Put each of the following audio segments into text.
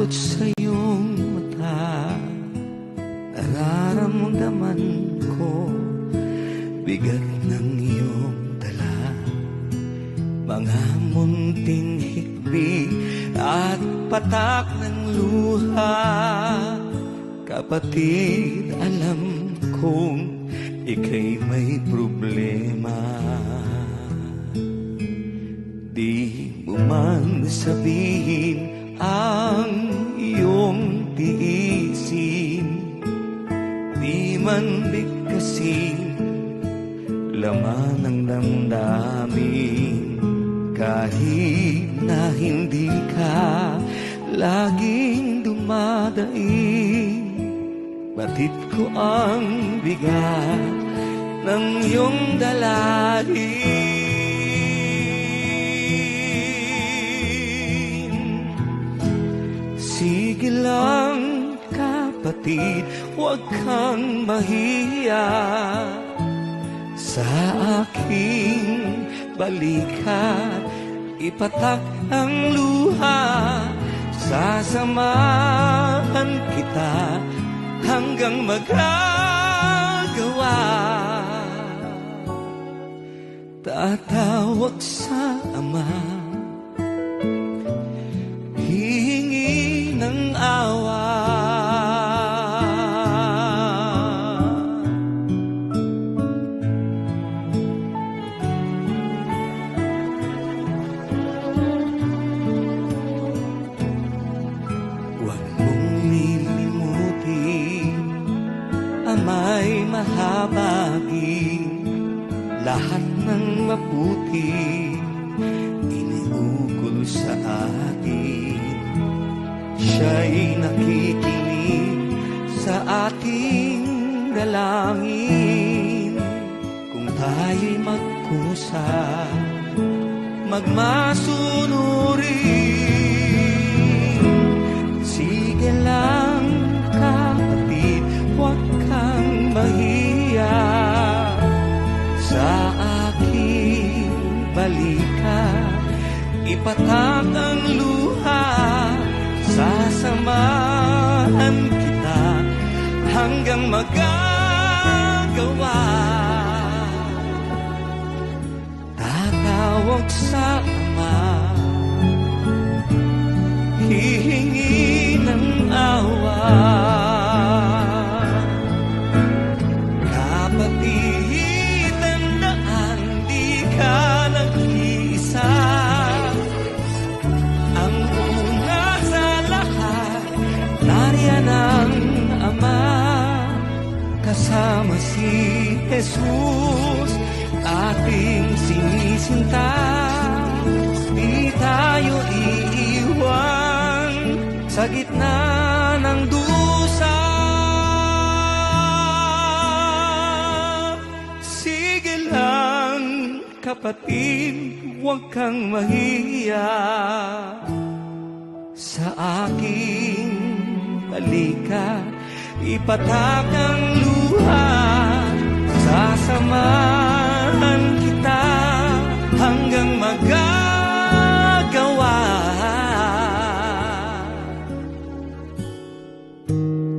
takot sa iyong mata, nararamdaman ko bigat ng iyong dala. Mga munting hikbi at patak ng luha. Kapatid, alam kong ika'y may problema. Di mo man sabihin ang iyong tiisin, di man bigkasin laman ng damdamin. Kahit na hindi ka laging dumadaing, batid ko ang bigat ng iyong dalahin. Sige lang kapatid, huwag kang mahiya sa aking balikat, ipatak ang luha. Sasamahan kita hanggang magagawa. Tatawag sa Ama, hihingi ng awa. May mahabagin, lahat ng mabuti iniukol sa atin. Siya'y nakikinig sa ating dalangin. Kung tayo'y magkusa, magmasunurin. Sige lang kapatid, huwag kang mahiya sa aking balikat, ipatak ang luha. Sasamahan kita hanggang magagawa. Tatawag sa Ama, hihingi ng awa. Kasama si Jesus, ating sinisinta. Di tayo iiwan sa gitna ng dusa. Sige lang kapatid, huwag kang mahiya sa aking balikat, ipatak ang luha. Sasamahan kita hanggang magagawa.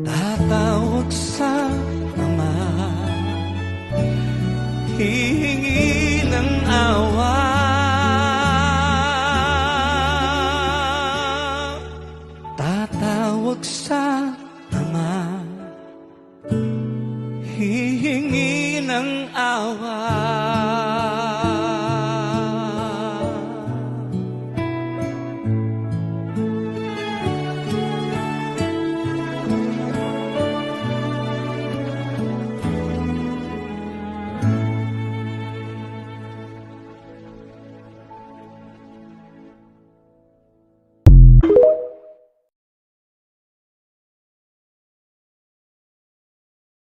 Tatawag sa Ama, hihingi ng awa. Tatawag sa